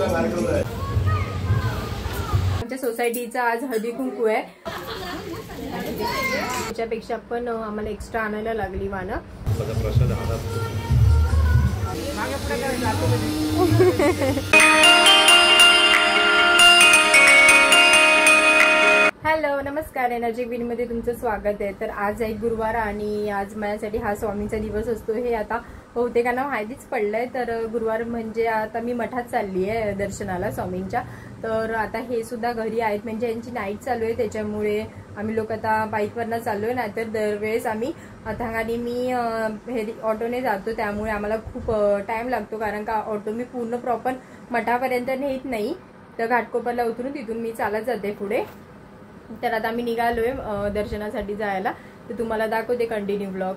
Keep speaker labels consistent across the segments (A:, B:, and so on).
A: आमच्या सोसायटीचा आज हळदी कुंकू आहे, त्याच्यापेक्षा पण आम्हाला एक्स्ट्रा आणायला लागली वानं. हॅलो नमस्कार, एनर्जी विनमध्ये तुमचं स्वागत आहे. तर आज आहे गुरुवार आणि आज माझ्यासाठी हा स्वामींचा दिवस असतो हे आता बहुतेकांना माहितीच पडलंय. तर गुरुवार म्हणजे आता मी मठात चालली आहे दर्शनाला स्वामींच्या. तर आता हे सुद्धा घरी आहेत, म्हणजे यांची नाईट चालू आहे, त्याच्यामुळे आम्ही लोक आता बाईकवरनं चाललोय. नाहीतर दरवेळेस आम्ही अथांगाने मी हे ऑटोने जातो, त्यामुळे आम्हाला खूप टाइम लागतो, कारण का ऑटो मी पूर्ण प्रॉपर मठापर्यंत नेत नाही. तर घाटकोपरला उतरून तिथून मी चालत जाते पुढे. तर आता आम्ही निघालोय दर्शनासाठी जायला, तर तुम्हाला दाखवते कंटिन्यू ब्लॉग.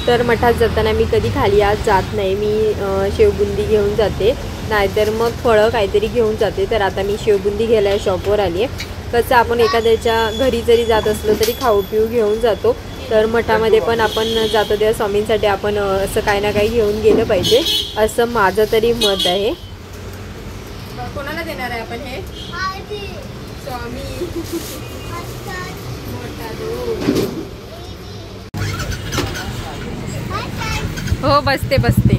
A: तर मठात जाताना मी कधी खाली आज जात नाही, मी शेवबुंदी घेऊन जाते, नाहीतर मग फळं काहीतरी घेऊन जाते. तर आता मी शेवबुंदी घ्यायला शॉपवर आली आहे. कसं आपण एखाद्याच्या घरी जरी जात असलो तरी खाऊ पिऊ घेऊन जातो, तर मठामध्ये पण आपण जातो तेव्हा स्वामींसाठी आपण असं काही ना काही घेऊन गेलं पाहिजे, असं माझं तरी मत आहे. कोणाला देणार आहे आपण हे स्वामी? हो बसते बसते.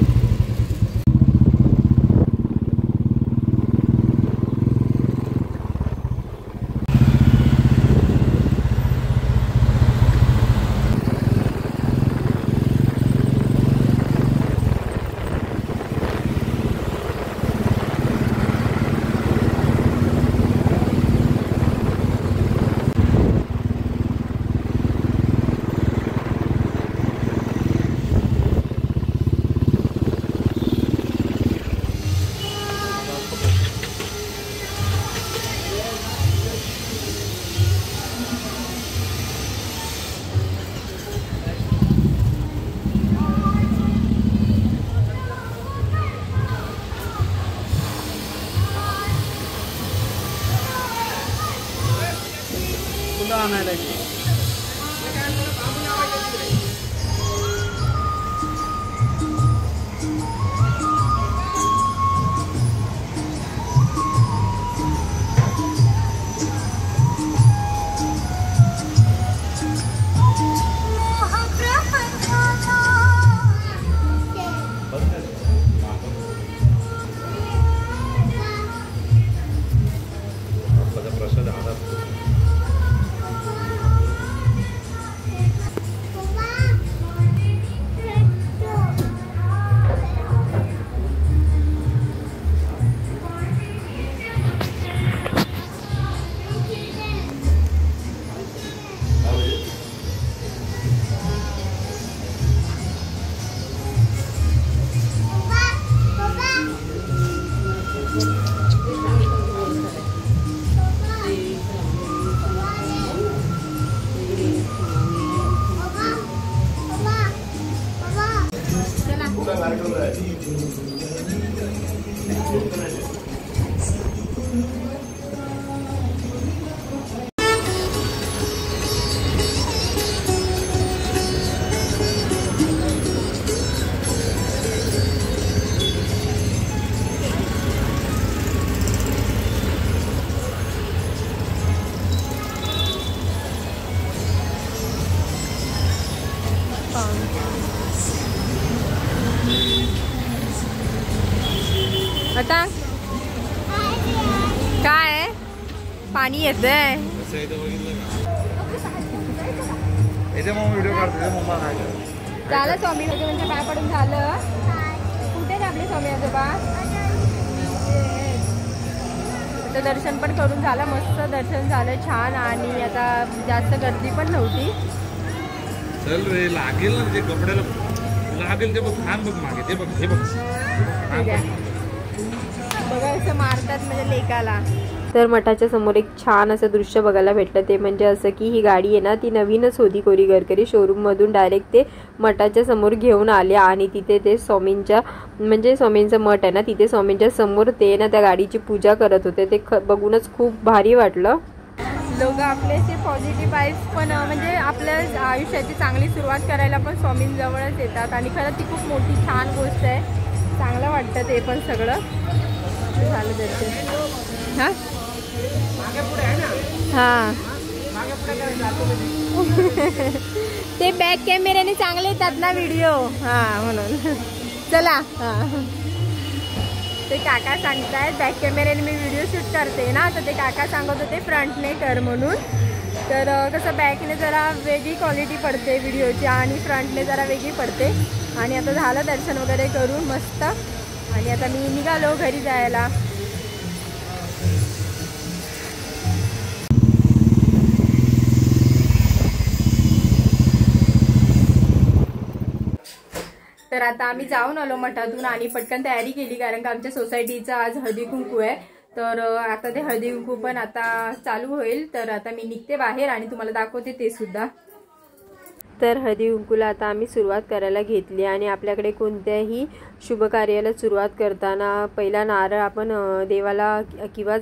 A: आता काय पाणी येतंय झालं स्वामी म्हणजे पाय पडून झालं. कुठे आपले स्वामी आजोबा? तर दर्शन पण करून झालं, मस्त दर्शन झालं छान, आणि आता जास्त गर्दी पण नव्हती.
B: चल रे लागेल ना ते कपड्याला लागेल ते बघ, खान बघ मागे ते बघ, हे बघ
A: बघा असं मारतात म्हणजे लेकाला. तर मठाच्या समोर एक छान असं दृश्य बघायला भेटलं, ते म्हणजे असं की ही गाडी आहे ना ती नवीनच होती, कोरी गरकरी शोरूममधून डायरेक्ट ते मठाच्या समोर घेऊन आले, आणि तिथे ते स्वामींच्या म्हणजे स्वामींचं मठ आहे ना तिथे स्वामींच्या समोर ते ना त्या गाडीची पूजा करत होते. ते बघूनच खूप भारी वाटलं. लोक आपल्याचे पॉझिटिव्ह वाईब्स पण म्हणजे आपल्या आयुष्याची चांगली सुरुवात करायला पण स्वामींजवळच येतात, आणि खरंच ती खूप मोठी छान गोष्ट आहे. चांगलं वाटतं ते पण सगळं. झालं दर्शन. हा हा ते बॅक कॅमेऱ्याने चांगले येतात ना व्हिडिओ. हा म्हणून चला. हा ते काका सांगतायत बॅक कॅमेऱ्याने मी व्हिडिओ शूट करते ना, तर ते काका सांगत होते फ्रंटने कर म्हणून. तर कसं बॅकने जरा वेगळी क्वालिटी पडते व्हिडिओची आणि फ्रंटने जरा वेगळी पडते. आणि आता झालं दर्शन वगैरे करून मस्त. आणि आता मी निघालो घरी जायला. तर आता आम्ही जाऊन आलो मठातून आणि पटकन तयारी केली, कारण का आमच्या सोसायटीचा आज हळदी कुंकू आहे. तर आता ते हळदी कुंकू पण आता चालू होईल. तर आता मी निघते बाहेर आणि तुम्हाला दाखवते ते सुद्धा. तर हळदी कुंकूला आता आम्ही सुरुवात करायला घेतली. आणि आपल्याकडे कोणत्याही शुभ कार्याला सुरुवात करताना पहिला नारळ आपण देवाला किंवा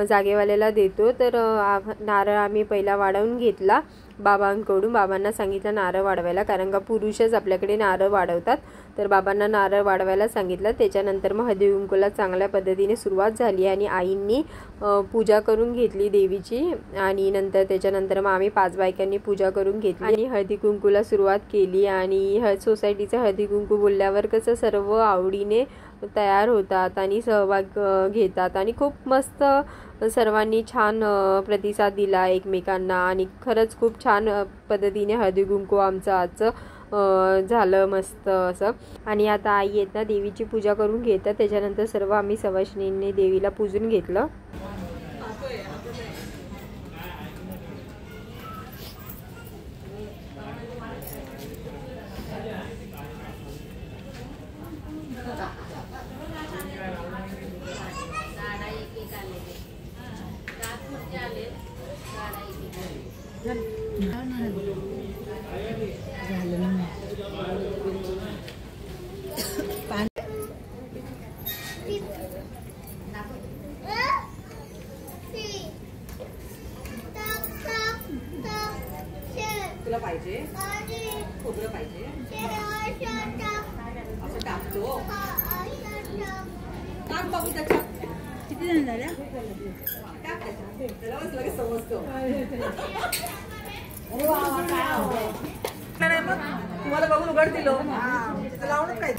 A: जागेवाल्याला देतो. तर नारळ आम्ही पहिला वाढवून घेतला बाबांकडून. बाबांना सांगितलं नारळ वाढवायला, कारण का पुरुषच आपल्याकडे नारळ वाढवतात. तर बाबांना नारळ वाढवायला सांगितलं. त्याच्यानंतर मग हळदी कुंकूला चांगल्या पद्धतीने सुरुवात झाली आणि आईंनी पूजा करून घेतली देवीची. आणि नंतर त्याच्यानंतर मग आम्ही 5 बायकांनी पूजा करून घेतली आणि हळदी कुंकूला सुरुवात केली. आणि सोसायटीचं हळदी कुंकू बोलल्यावर कसं सर्व आवडीने तयार होतात आणि सहभाग घेतात आणि खूप मस्त सर्वांनी छान प्रतिसाद दिला एकमेकांना. आणि खरंच खूप छान पद्धतीने हळदी कुंकू आमचं आजचं झालं मस्त असं. आणि आता आई येत ना देवीची पूजा करून घेतात. त्याच्यानंतर सर्व आम्ही सवाष्णींनी देवीला पूजून घेतलं.
C: तुला पाहिजे खोबरं पाहिजे असं टाकतो. टाक बघू त्याच्यात किती जण झाल्या. टाक त्याच्यात त्याला लगेच समजतो. मग तुम्हाला बघून उघड दिलो लावूनच काय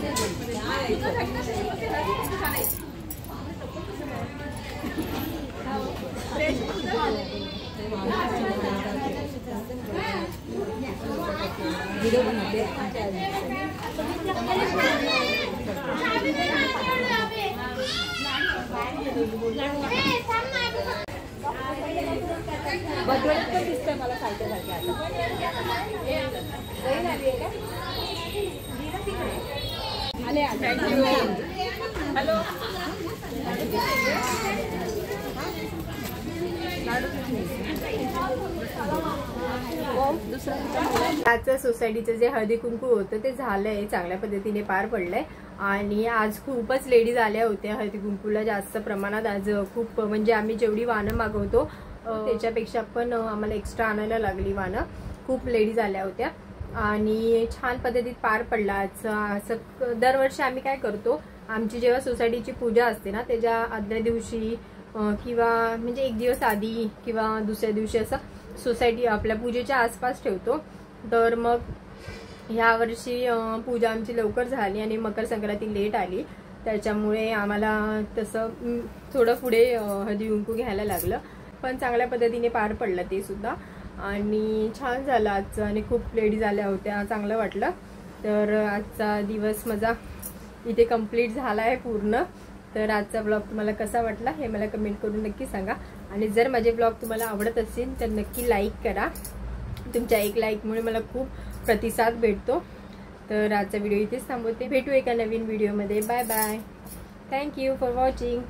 C: व्हिडिओ बनवते. बदलत पण दिसतंय मला सारख्या आले हॅलो.
A: आजचं सोसायटीचं जे हळदी कुंकू होतं ते झालंय, चांगल्या पद्धतीने पार पडलंय. आणि आज खूपच लेडीज आल्या होत्या हळदी कुंकूला जास्त प्रमाणात. आज खूप म्हणजे आम्ही जेवढी वाणं मागवतो त्याच्यापेक्षा पण आम्हाला एक्स्ट्रा आणायला लागली वाणं. खूप लेडीज आल्या होत्या आणि छान पद्धतीत पार पडला आज. असं दरवर्षी आम्ही काय करतो, आमची जेव्हा सोसायटीची पूजा असते ना त्याच्या आदल्या दिवशी किंवा म्हणजे एक दिवस आधी किंवा दुसऱ्या दिवशी असं सोसायटी आपल्या पूजेच्या आसपास ठेवतो. तर मग ह्या वर्षी पूजा आमची लवकर झाली आणि मकर संक्रांती लेट आली. त्याच्यामुळे आम्हाला तसं थोडं पुढे हळदी कुंकू घ्यायला लागलं. पण चांगल्या पद्धतीने पार पडलं ते सुद्धा. आणि छान झालं आजचं आणि खूप लेडीज आल्या होत्या, चांगलं वाटलं. तर आजचा दिवस माझा इथे कंप्लीट झाला आहे पूर्ण. तर आजचा ब्लॉग तुम्हाला कसा वाटला हे मला कमेंट करून नक्की सांगा. आणि जर माझे ब्लॉग तुम्हाला आवडत असेल तर नक्की लाईक करा. तुमच्या एक लाईकमुळे मला खूप प्रतिसाद भेटतो. तर आजचा व्हिडिओ इथेच थांबवते. भेटू एका नवीन व्हिडिओमध्ये. Bye bye. Thank you for watching.